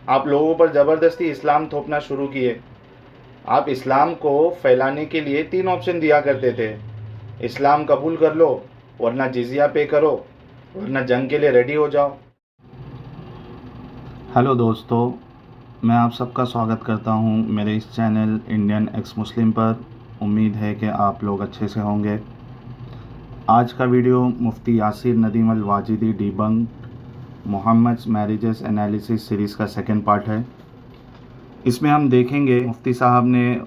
आप लोगों पर ज़बरदस्ती इस्लाम थोपना शुरू किए। आप इस्लाम को फैलाने के लिए 3 ऑप्शन दिया करते थे, इस्लाम कबूल कर लो, वरना जिज़िया पे करो, वरना जंग के लिए रेडी हो जाओ। हेलो दोस्तों, मैं आप सबका स्वागत करता हूं मेरे इस चैनल इंडियन एक्स मुस्लिम पर। उम्मीद है कि आप लोग अच्छे से होंगे। आज का वीडियो मुफ्ती यासिर नदीम अल वाजिदी डिबंक्ड मोहम्मद्स मैरिजेस एनालिसिस सीरीज़ का सेकंड पार्ट है। इसमें हम देखेंगे मुफ्ती साहब ने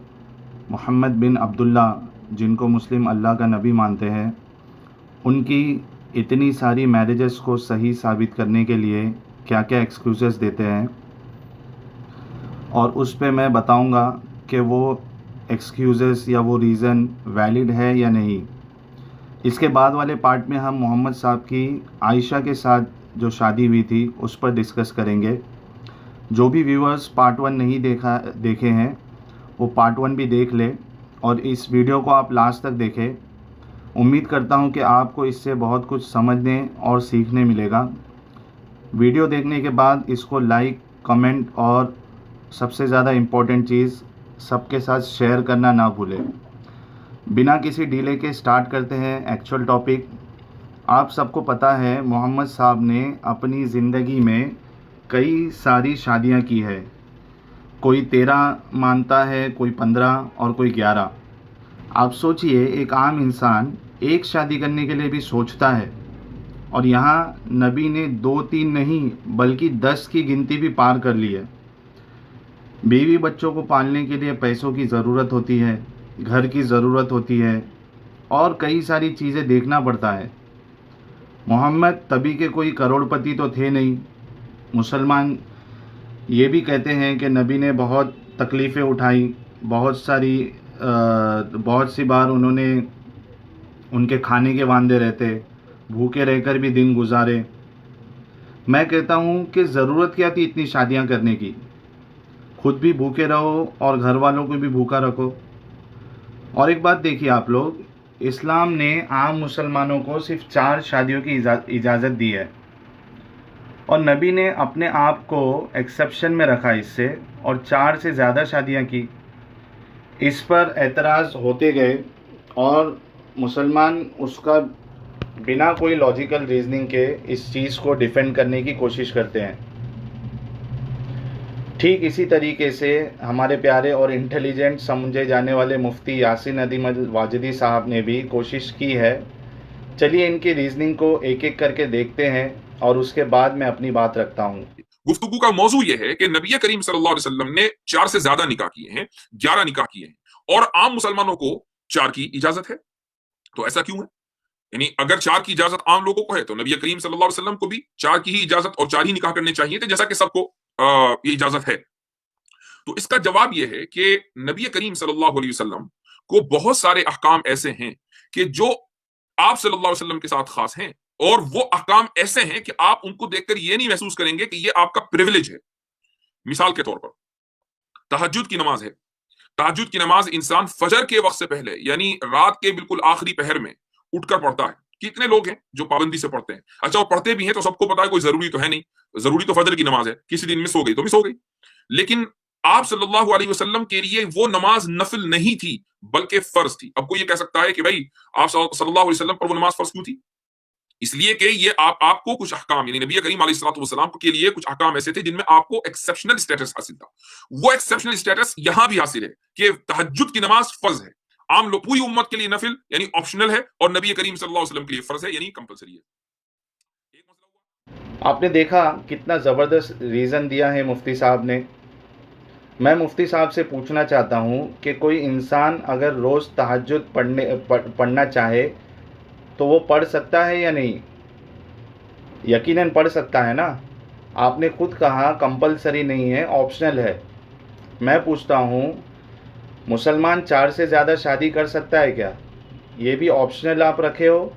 मोहम्मद बिन अब्दुल्ला, जिनको मुस्लिम अल्लाह का नबी मानते हैं, उनकी इतनी सारी मैरिजेस को सही साबित करने के लिए क्या क्या एक्सक्यूज़ेस देते हैं, और उस पे मैं बताऊंगा कि वो एक्सक्यूज़ेस या वो रीज़न वैलिड है या नहीं। इसके बाद वाले पार्ट में हम मोहम्मद साहब की आयशा के साथ जो शादी हुई थी उस पर डिस्कस करेंगे। जो भी व्यूअर्स पार्ट 1 नहीं देखे हैं वो पार्ट 1 भी देख ले और इस वीडियो को आप लास्ट तक देखें। उम्मीद करता हूं कि आपको इससे बहुत कुछ समझने और सीखने मिलेगा। वीडियो देखने के बाद इसको लाइक, कमेंट और सबसे ज़्यादा इम्पोर्टेंट चीज़ सबके साथ शेयर करना ना भूलें। बिना किसी डिले के स्टार्ट करते हैं एक्चुअल टॉपिक। आप सबको पता है मोहम्मद साहब ने अपनी ज़िंदगी में कई सारी शादियां की है। कोई 13 मानता है, कोई 15 और कोई 11। आप सोचिए, एक आम इंसान एक शादी करने के लिए भी सोचता है, और यहाँ नबी ने 2-3 नहीं बल्कि 10 की गिनती भी पार कर ली है। बीवी बच्चों को पालने के लिए पैसों की ज़रूरत होती है, घर की ज़रूरत होती है और कई सारी चीज़ें देखना पड़ता है। मोहम्मद तभी के कोई करोड़पति तो थे नहीं। मुसलमान ये भी कहते हैं कि नबी ने बहुत तकलीफ़ें उठाई, बहुत सी बार उन्होंने उनके खाने के वांदे रहते, भूखे रहकर भी दिन गुजारे। मैं कहता हूँ कि ज़रूरत क्या थी इतनी शादियाँ करने की। खुद भी भूखे रहो और घर वालों को भी भूखा रखो। और एक बात देखिए आप लोग, इस्लाम ने आम मुसलमानों को सिर्फ 4 शादियों की इजाज़त दी है, और नबी ने अपने आप को एक्सेप्शन में रखा इससे, और 4 से ज़्यादा शादियां की। इस पर एतराज़ होते गए और मुसलमान उसका बिना कोई लॉजिकल रीजनिंग के इस चीज़ को डिफेंड करने की कोशिश करते हैं। ठीक इसी तरीके से हमारे प्यारे और इंटेलिजेंट समझे जाने वाले मुफ्ती यासिर नदीम अल वाजिदी साहब ने भी कोशिश की है। चलिए इनकी रीजनिंग को एक एक करके देखते हैं और उसके बाद मैं अपनी बात रखता हूँ। गुफ्तगू का मौजू यह है कि नबी करीम सल्लल्लाहु अलैहि वसल्लम ने 4 से ज्यादा निकाह किए हैं, 11 निकाह किए हैं, और आम मुसलमानों को 4 की इजाजत है। तो ऐसा क्यों है? यानी अगर 4 की इजाजत आम लोगों को है तो नबी करीम सल्लल्लाहु अलैहि वसल्लम को भी 4 की ही इजाजत और 4 ही निकाह करने चाहिए थे, जैसा कि सबको ये इजाजत है। तो इसका जवाब यह है कि नबी करीम सल्लल्लाहु अलैहि वसल्लम को बहुत सारे अहकाम ऐसे हैं कि जो आप सल्लल्लाहु अलैहि वसल्लम के साथ खास हैं, और वो अहकाम ऐसे हैं कि आप उनको देखकर ये नहीं महसूस करेंगे कि ये आपका प्रिविलेज है। मिसाल के तौर पर तहज्जुद की नमाज है। तहज्जुद की नमाज इंसान फजर के वक्त से पहले यानी रात के बिल्कुल आखिरी पहर में उठकर पढ़ता है। कितने लोग हैं जो पाबंदी से पढ़ते हैं? अच्छा, वो पढ़ते भी हैं तो सबको पता है कोई जरूरी तो है नहीं, जरूरी तो फजर की नमाज है, किसी दिन मिस हो गई तो मिस हो गई। लेकिन आप सल्लल्लाहु अलैहि वसल्लम के लिए वो नमाज नफिल नहीं थी बल्कि फर्ज थी। अब कोई ये कह सकता है कि भाई आप सल्लल्लाहु अलैहि वसल्लम पर वो नमाज फर्ज क्यों थी? इसलिए कि ये आपको कुछ अहकाम यानी नबी करीम अलैहिस्सलाम के लिए कुछ अहकाम ऐसे थे जिनमें आपको एक्सेप्शनल स्टेटस हासिल था। वो एक्सेप्शनल स्टेटस यहां भी हासिल है कि तहज्जुद की नमाज फर्ज है। आम लोग पूरी उम्मत के लिए नफिल यानी ऑप्शनल है, और नबी करीम सल्लल्लाहु अलैहि वसल्लम के लिए फर्ज है यानी कंपलसरी है। एक मसला हुआ। आपने देखा कितना ज़बरदस्त रीज़न दिया है मुफ्ती साहब ने। मैं मुफ्ती साहब से पूछना चाहता हूँ कि कोई इंसान अगर रोज़ तहज्जुद पढ़ना चाहे तो वो पढ़ सकता है या नहीं? यकीनन पढ़ सकता है ना। आपने खुद कहा कंपलसरी नहीं है, ऑप्शनल है। मैं पूछता हूँ, मुसलमान 4 से ज़्यादा शादी कर सकता है क्या? ये भी ऑप्शनल आप रखे हो।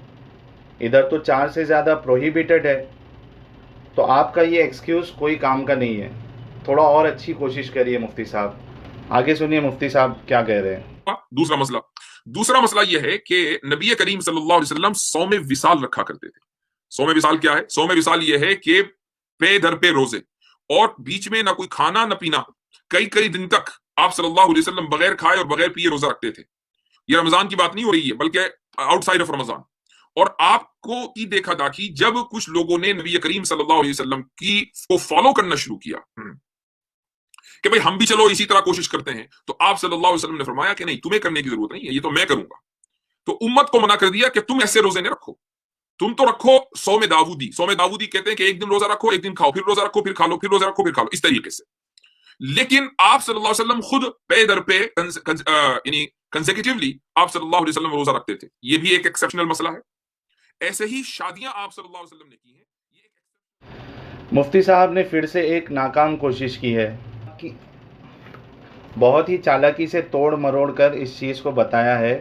इधर तो 4 से ज़्यादा प्रोहिबिटेड है। तो आपका ये एक्सक्यूज़ कोई काम का नहीं है। थोड़ा और अच्छी कोशिश करिए मुफ्ती साहब। आगे सुनिए मुफ्ती साहब क्या कह रहे हैं। दूसरा मसला यह है कि नबी करीम सल्लल्लाहु अलैहि वसल्लम सौम विसाल रखा करते थे। सौम विसाल क्या है? सौम विसाल यह है कि पे दर पे रोजे, और बीच में ना कोई खाना ना पीना, कई कई दिन तक आप सल्लल्लाहु अलैहि वसल्लम बगैर खाए और बगैर पिए रोजा रखते थे। ये रमजान की बात नहीं हो रही है, बल्कि आउटसाइड ऑफ रमजान। और आपको की देखा था कि जब कुछ लोगों ने नबी करीम सल्लल्लाहु अलैहि वसल्लम की को फॉलो करना शुरू किया कि भाई हम भी चलो इसी तरह कोशिश करते हैं, तो आप सल्लल्लाहु अलैहि वसल्लम ने फरमाया कि नहीं, तुम्हें करने की जरूरत नहीं है, ये तो मैं करूंगा। तो उम्मत को मना कर दिया कि तुम ऐसे रोजे नहीं रखो, तुम तो रखो सौमे दाऊदी। सौमे दाऊदी कहते हैं कि एक दिन रोजा रखो, एक दिन खाओ, फिर रोजा रखो, फिर खा लो, फिर रोजा रखो, फिर खा लो, इस तरीके से। लेकिन आप सल्लल्लाहु अलैहि वसल्लम खुद पे दर पे यानी कंसेक्यूटिवली आप सल्लल्लाहु अलैहि वसल्लम रोजा रखते थे। ये भी एक एक्सेप्शनल मसला है। ऐसे ही शादियां आप सल्लल्लाहु अलैहि वसल्लम ने की हैं। मुफ्ती साहब ने फिर से एक नाकाम कोशिश की है कि बहुत ही चालाकी से तोड़ मरोड़ कर इस चीज़ को बताया है।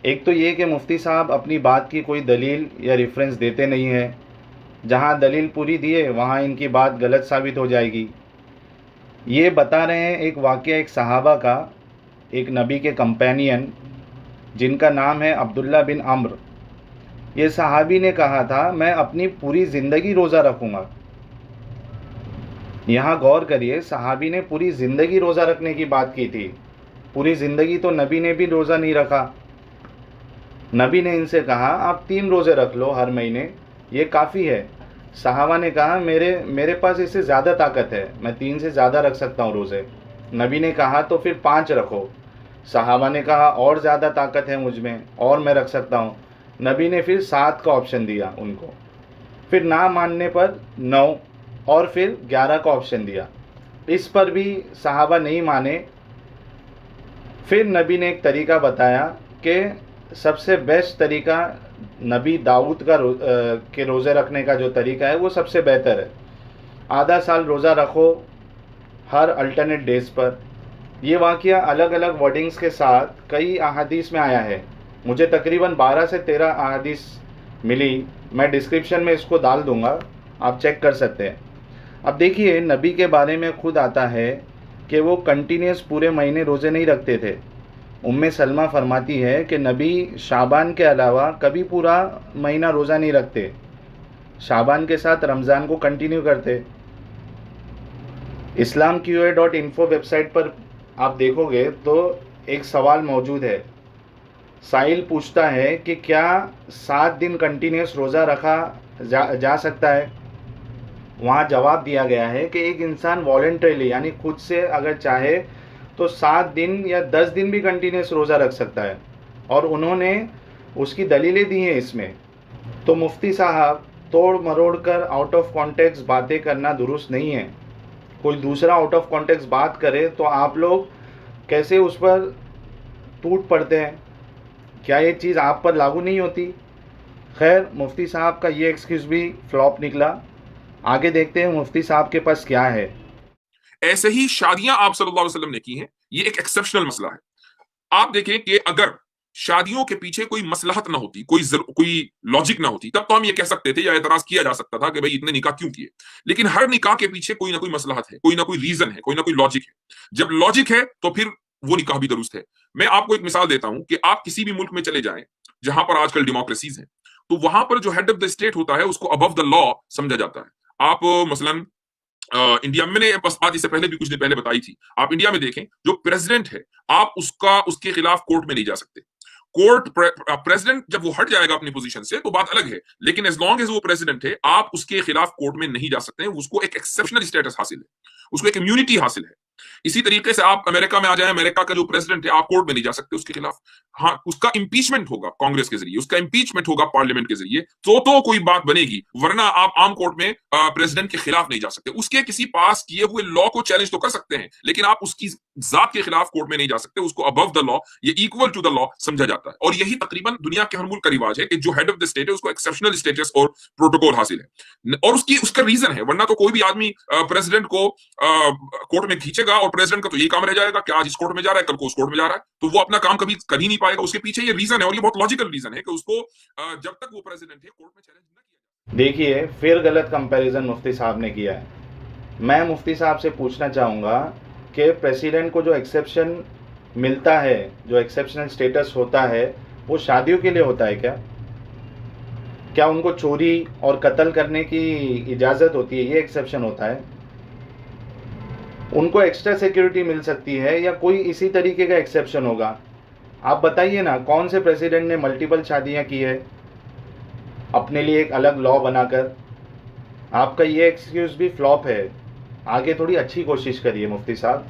एक तो ये कि मुफ्ती साहब अपनी बात की कोई दलील या रेफरेंस देते नहीं हैं, जहाँ दलील पूरी दिए वहाँ इनकी बात गलत साबित हो जाएगी। ये बता रहे हैं एक वाक़या एक सहाबा का, एक नबी के कंपेनियन जिनका नाम है अब्दुल्ला बिन अम्र। ये सहाबी ने कहा था मैं अपनी पूरी ज़िंदगी रोज़ा रखूँगा। यहाँ गौर करिए, सहाबी ने पूरी ज़िंदगी रोज़ा रखने की बात की थी। पूरी ज़िंदगी तो नबी ने भी रोज़ा नहीं रखा। नबी ने इनसे कहा आप 3 रोज़े रख लो हर महीने, ये काफ़ी है। सहाबा ने कहा मेरे पास इससे ज़्यादा ताकत है, मैं 3 से ज़्यादा रख सकता हूँ रोज़े। नबी ने कहा तो फिर 5 रखो। सहाबा ने कहा और ज़्यादा ताकत है मुझ में और मैं रख सकता हूँ। नबी ने फिर 7 का ऑप्शन दिया उनको, फिर ना मानने पर 9 और फिर 11 का ऑप्शन दिया। इस पर भी सहाबा नहीं माने। फिर नबी ने एक तरीका बताया कि सबसे बेस्ट तरीका नबी दाऊद का के रोज़े रखने का जो तरीका है वो सबसे बेहतर है। आधा साल रोज़ा रखो हर अल्टरनेट डेज पर। ये वाक़या अलग अलग वर्डिंग्स के साथ कई अहादीस में आया है। मुझे तकरीबन 12 से 13 अहादीस मिली, मैं डिस्क्रिप्शन में इसको डाल दूँगा, आप चेक कर सकते हैं। अब देखिए, नबी के बारे में खुद आता है कि वो कंटिन्यूस पूरे महीने रोज़े नहीं रखते थे। उम्मे सलमा फरमाती है कि नबी शाबान के अलावा कभी पूरा महीना रोज़ा नहीं रखते, शाबान के साथ रमज़ान को कंटिन्यू करते। islamqa.info वेबसाइट पर आप देखोगे तो एक सवाल मौजूद है। साहिल पूछता है कि क्या 7 दिन कंटिन्यूस रोज़ा रखा जा सकता है। वहाँ जवाब दिया गया है कि एक इंसान वॉलंटरीली यानी खुद से अगर चाहे तो 7 दिन या 10 दिन भी कंटिन्यूस रोज़ा रख सकता है, और उन्होंने उसकी दलीलें दी हैं इसमें। तो मुफ्ती साहब तोड़ मरोड़ कर आउट ऑफ कॉन्टेक्स्ट बातें करना दुरुस्त नहीं है। कोई दूसरा आउट ऑफ कॉन्टेक्स्ट बात करे तो आप लोग कैसे उस पर टूट पड़ते हैं। क्या ये चीज़ आप पर लागू नहीं होती? खैर, मुफ्ती साहब का ये एक्सक्यूज़ भी फ्लॉप निकला। आगे देखते हैं मुफ्ती साहब के पास क्या है। ऐसे ही शादियां आप सल्लल्लाहु अलैहि वसल्लम ने की हैं, ये एक एक्सेप्शनल मसला है। आप देखें कि अगर शादियों के पीछे कोई मसलहत ना होती, कोई लॉजिक ना होती, तब तो हम ये कह सकते थे या एतराज किया जा सकता था कि भाई इतने निकाह क्यों किए। लेकिन हर निकाह के पीछे कोई ना कोई मसलहत है, कोई ना कोई रीजन है, कोई ना कोई लॉजिक है। जब लॉजिक है तो फिर वो निकाह भी दुरुस्त है। मैं आपको एक मिसाल देता हूं कि आप किसी भी मुल्क में चले जाएं जहां पर आजकल डेमोक्रेसीज हैं, तो वहां पर जो हेड ऑफ द स्टेट होता है उसको अबव द लॉ समझा जाता है। आप मसलन इंडिया में, मैंने बस बात इससे पहले भी कुछ दिन पहले बताई थी, आप इंडिया में देखें जो प्रेसिडेंट है, आप उसके खिलाफ कोर्ट में नहीं जा सकते। प्रेसिडेंट जब वो हट जाएगा अपनी पोजीशन से तो बात अलग है, लेकिन एज लॉन्ग एज वो प्रेसिडेंट है आप उसके खिलाफ कोर्ट में नहीं जा सकते हैं। उसको एक एक्सेप्शनल स्टेटस हासिल है, उसको एक इम्यूनिटी हासिल है। इसी तरीके से आप अमेरिका में आ जाए, अमेरिका का जो प्रेसिडेंट है आप कोर्ट में नहीं जा सकते उसके खिलाफ। हाँ, उसका इंपीचमेंट होगा कांग्रेस के जरिए, उसका इंपीचमेंट होगा पार्लियामेंट के जरिए, तो कोई बात बनेगी, वरना आप आम कोर्ट में प्रेसिडेंट के खिलाफ नहीं जा सकते। उसके किसी पास किए हुए लॉ को चैलेंज तो कर सकते हैं, लेकिन आप उसकी जात के खिलाफ कोर्ट में नहीं जा सकते। उसको अबव द लॉ, ये इक्वल टू द लॉ समझा जाता है। और यही तकरीबन दुनिया के हर मुल्क का रिवाज है कि जो हेड ऑफ द स्टेट है उसको एक्सेप्शनल स्टेटस और प्रोटोकॉल हासिल है, और उसका रीजन है। वरना तो कोई भी आदमी प्रेसिडेंट को कोर्ट में खींचेगा और प्रेसिडेंट का तो यही काम रह जाएगा कि आज इस कोर्ट में जा रहा है, कल को उस कोर्ट में जा रहा है, तो वो अपना काम कभी कर ही नहीं पाएगा। उसके पीछे ये रीजन है, और ये बहुत लॉजिकल रीजन है कि उसको जब तक वो प्रेसिडेंट है कोर्ट में चैलेंज न किया। देखिए, फिर गलत कंपैरिजन मुफ्ती साहब ने किया है। मैं मुफ्ती साहब से पूछना चाहूँगा कि प्रेसिडेंट को जो एक्सेप्शन मिलता है, जो एक्सेप्शनल स्टेटस होता है, वो शादियों के लिए होता है क्या? क्या उनको चोरी और कत्ल करने की इजाज़त होती है, ये एक्सेप्शन होता है? उनको एक्स्ट्रा सिक्योरिटी मिल सकती है या कोई इसी तरीके का एक्सेप्शन होगा? आप बताइए ना, कौन से प्रेसिडेंट ने मल्टीपल शादियां की है अपने लिए एक अलग लॉ बनाकर? आपका ये एक्सक्यूज भी फ्लॉप है। आगे थोड़ी अच्छी कोशिश करिए मुफ्ती साहब।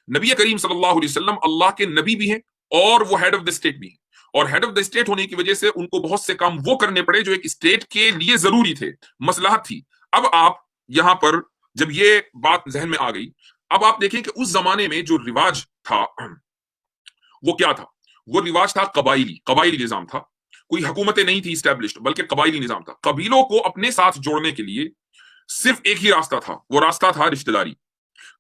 नबी करीम सल्लल्लाहु अलैहि वसल्लम अल्लाह के नबी भी हैं और वो हेड ऑफ द स्टेट भी हैं, और हेड ऑफ द स्टेट होने की वजह से उनको बहुत से काम वो करने पड़े जो एक स्टेट के लिए जरूरी थे, मसलहत थी। अब आप यहां पर जब ये बात जहन में आ गई, अब आप देखें कि उस जमाने में जो रिवाज था वो क्या था? वो रिवाज था कबाइली निजाम था। कोई हुकूमतें नहीं थी स्टैब्लिश्ड, बल्कि कबाइली निजाम था। कबीलों को अपने साथ जोड़ने के लिए सिर्फ एक ही रास्ता था, वो रास्ता था रिश्तेदारी।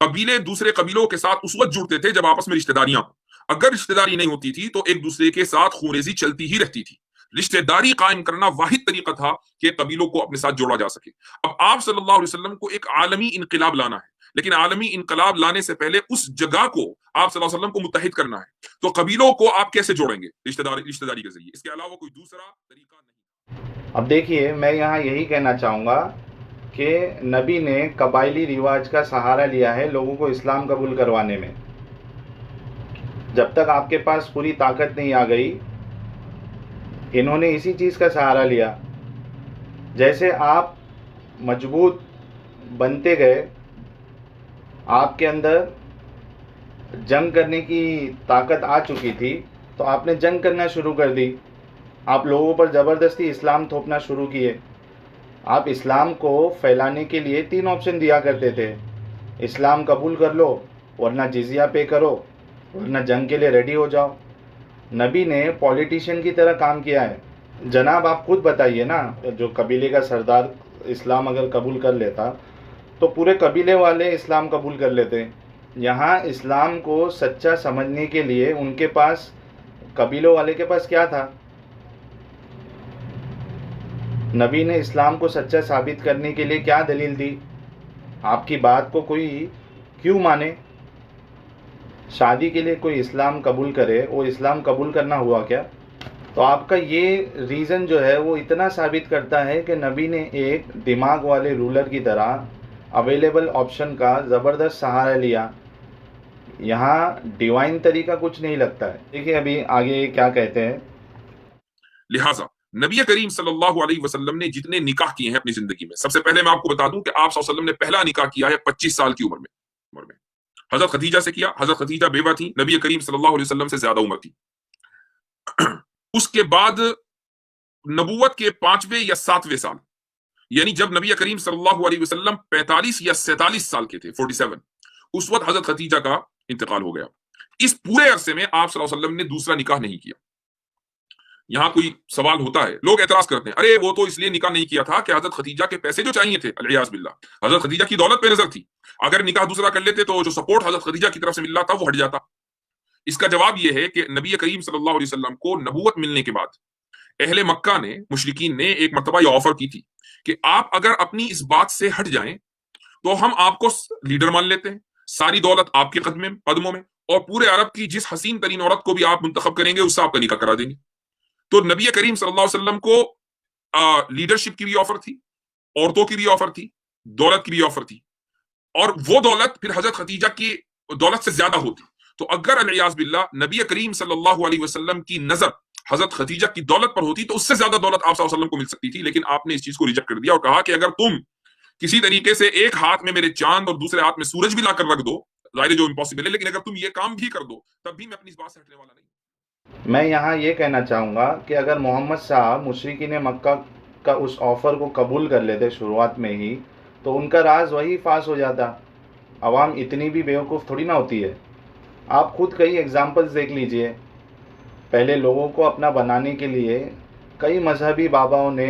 कबीले दूसरे कबीलों के साथ उस वक्त जुड़ते थे जब आपस में रिश्तेदारियां हो। अगर रिश्तेदारी नहीं होती थी तो एक दूसरे के साथ खूनरेजी चलती ही रहती थी। रिश्तेदारी कायम करना वाहिद तरीका था कि कबीलों को अपने साथ जोड़ा जा सके। अब आप सल्लल्लाहु अलैहि वसल्लम को एक आलमी इनकलाब लाना है, लेकिन आलमी इनकलाब लाने से पहले उस जगह को आप सल्लल्लाहु अलैहि वसल्लम को मुत्तहिद करना है। तो कबीलों को आप कैसे जोड़ेंगे? रिश्तेदारी के जरिए। इसके अलावा कोई दूसरा तरीका नहीं। अब देखिए, मैं यहाँ यही कहना चाहूँगा कि नबी ने कबायली रिवाज का सहारा लिया है लोगों को इस्लाम कबूल करवाने में। जब तक आपके पास पूरी ताकत नहीं आ गई, इन्होंने इसी चीज़ का सहारा लिया। जैसे आप मजबूत बनते गए, आपके अंदर जंग करने की ताकत आ चुकी थी, तो आपने जंग करना शुरू कर दी। आप लोगों पर ज़बरदस्ती इस्लाम थोपना शुरू किए। आप इस्लाम को फैलाने के लिए 3 ऑप्शन दिया करते थे: इस्लाम कबूल कर लो, वरना जिजिया पे करो, वरना जंग के लिए रेडी हो जाओ। नबी ने पॉलिटिशियन की तरह काम किया है। जनाब, आप खुद बताइए ना, जो कबीले का सरदार इस्लाम अगर कबूल कर लेता तो पूरे कबीले वाले इस्लाम कबूल कर लेते। यहाँ इस्लाम को सच्चा समझने के लिए उनके पास, कबीलों वाले के पास क्या था? नबी ने इस्लाम को सच्चा साबित करने के लिए क्या दलील दी? आपकी बात को कोई क्यों माने? शादी के लिए कोई इस्लाम कबूल करे, वो इस्लाम कबूल करना हुआ क्या? तो आपका ये रीज़न जो है वो इतना साबित करता है कि नबी ने एक दिमाग वाले रूलर की तरह अवेलेबल ऑप्शन का ज़बरदस्त सहारा लिया। यहाँ डिवाइन तरीका कुछ नहीं लगता है। देखिए अभी आगे क्या कहते हैं। लिहाजा नबी करीम सल्लल्लाहु अलैहि वसल्लम ने जितने निकाह किए हैं अपनी जिंदगी में, सबसे पहले मैं आपको बता दूं कि आप सल्लल्लाहु अलैहि वसल्लम ने पहला निकाह किया है 25 साल की उम्र में। हजरत खदीजा से किया। हजरत खदीजा बेवा थी, नबी करीम सल्लल्लाहु अलैहि वसल्लम से ज्यादा उम्र थी। उसके बाद नबूवत के 5वें या 7वें साल, यानी जब नबी करीम सल्लल्लाहु अलैहि वसल्लम 45 या 47 साल के थे, 47, उस वक्त हजरत खदीजा का इंतकाल हो गया। इस पूरे अरसे में आप सल्लल्लाहु अलैहि वसल्लम ने दूसरा निकाह नहीं किया। यहां कोई सवाल होता है, लोग एतराज करते हैं, अरे वो तो इसलिए निकाह नहीं किया था कि हजरत खदीजा के पैसे जो चाहिए थे, अलियास बिल्लाह, हजरत खदीजा की दौलत पे नजर थी। अगर निकाह दूसरा कर लेते तो जो सपोर्ट हजरत खदीजा की तरफ से मिल रहा था वो हट जाता। इसका जवाब यह है कि नबी करीम सल्लल्लाहु अलैहि वसल्लम को नबूवत मिलने के बाद अहले मक्का ने, मुशरिकीन ने एक मर्तबा यह ऑफर की थी कि आप अगर अपनी इस बात से हट जाएं तो हम आपको लीडर मान लेते हैं, सारी दौलत आपके कदमों में, और पूरे अरब की जिस हसीन तरीन औरत को भी आप मुंतखब करेंगे उससे आपका निकाह करा देंगे। तो नबी करीम सल्लल्लाहु अलैहि वसल्लम को लीडरशिप की भी ऑफर थी, औरतों की भी ऑफर थी, दौलत की भी ऑफर थी, और वो दौलत फिर हजरत खदीजा की दौलत से ज्यादा होती। तो अगर अलियास बिल्लाह नबी करीम सल्लल्लाहु अलैहि वसल्लम की नजर हजरत खदीजा की दौलत पर होती तो उससे ज्यादा दौलत आप सल्लल्लाहु अलैहि वसल्लम को मिल सकती थी। लेकिन आपने इस चीज को रिजेक्ट कर दिया और कहा कि अगर तुम किसी तरीके से एक हाथ में मेरे चांद और दूसरे हाथ में सूरज भी लाकर रख दो, जाहिर जो इम्पॉसिबल है, लेकिन अगर तुम ये काम भी कर दो तब भी मैं अपनी इस बात से हटने वाला नहीं। मैं यहाँ ये कहना चाहूँगा कि अगर मोहम्मद साहब मुशरिकीन मक्का का उस ऑफ़र को कबूल कर लेते शुरुआत में ही, तो उनका राज वही फास हो जाता। अवाम इतनी भी बेवकूफ़ थोड़ी ना होती है। आप खुद कई एग्जाम्पल्स देख लीजिए। पहले लोगों को अपना बनाने के लिए कई मजहबी बाबाओं ने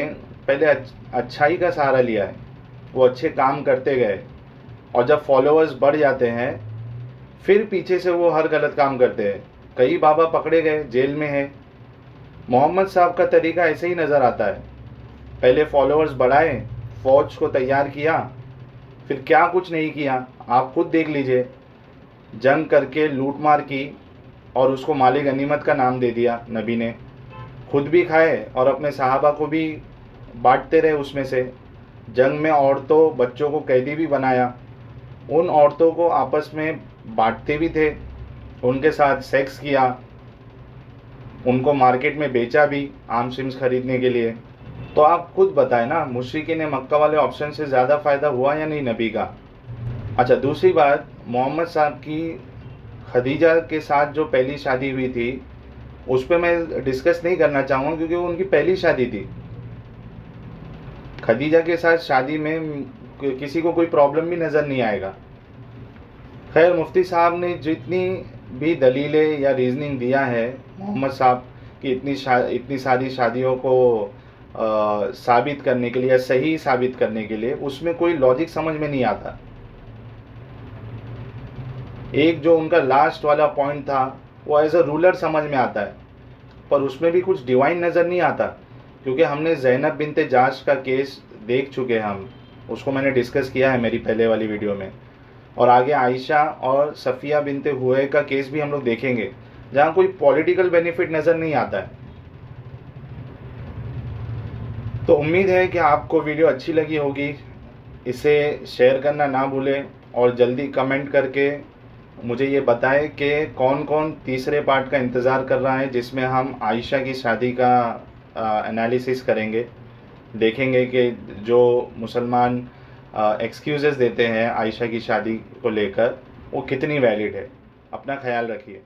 पहले अच्छाई का सहारा लिया है, वो अच्छे काम करते गए, और जब फॉलोअर्स बढ़ जाते हैं फिर पीछे से वो हर गलत काम करते हैं। कई बाबा पकड़े गए, जेल में है। मोहम्मद साहब का तरीका ऐसे ही नज़र आता है। पहले फॉलोअर्स बढ़ाए, फ़ौज को तैयार किया, फिर क्या कुछ नहीं किया। आप खुद देख लीजिए, जंग करके लूट मार की और उसको माले गनीमत का नाम दे दिया नबी ने। खुद भी खाए और अपने सहाबा को भी बांटते रहे उसमें से। जंग में औरतों बच्चों को कैदी भी बनाया। उन औरतों को आपस में बांटते भी थे, उनके साथ सेक्स किया, उनको मार्केट में बेचा भी आर्म्स विम्स खरीदने के लिए। तो आप खुद बताएं ना, मुशरिकीन मक्का वाले ऑप्शन से ज़्यादा फ़ायदा हुआ या नहीं नबी का? अच्छा, दूसरी बात, मोहम्मद साहब की खदीजा के साथ जो पहली शादी हुई थी उस पर मैं डिस्कस नहीं करना चाहूँगा, क्योंकि वो उनकी पहली शादी थी। खदीजा के साथ शादी में किसी को कोई प्रॉब्लम भी नज़र नहीं आएगा। खैर, मुफ्ती साहब ने जितनी भी दलीलें या रीज़निंग दिया है मोहम्मद साहब की इतनी सारी शादियों को साबित करने के लिए या सही साबित करने के लिए, उसमें कोई लॉजिक समझ में नहीं आता। एक जो उनका लास्ट वाला पॉइंट था वो एज अ रूलर समझ में आता है, पर उसमें भी कुछ डिवाइन नज़र नहीं आता, क्योंकि हमने ज़ैनब बिनते जाश का केस देख चुके हैं, हम उसको मैंने डिस्कस किया है मेरी पहले वाली वीडियो में, और आगे आयशा और सफ़िया बिनते हुए का केस भी हम लोग देखेंगे, जहाँ कोई पॉलिटिकल बेनिफिट नज़र नहीं आता है। तो उम्मीद है कि आपको वीडियो अच्छी लगी होगी। इसे शेयर करना ना भूलें और जल्दी कमेंट करके मुझे ये बताएं कि कौन कौन तीसरे पार्ट का इंतज़ार कर रहा है, जिसमें हम आयशा की शादी का एनालिसिस करेंगे, देखेंगे कि जो मुसलमान एक्सक्यूज़ेस देते हैं आयशा की शादी को लेकर वो कितनी वैलिड है। अपना ख्याल रखिए।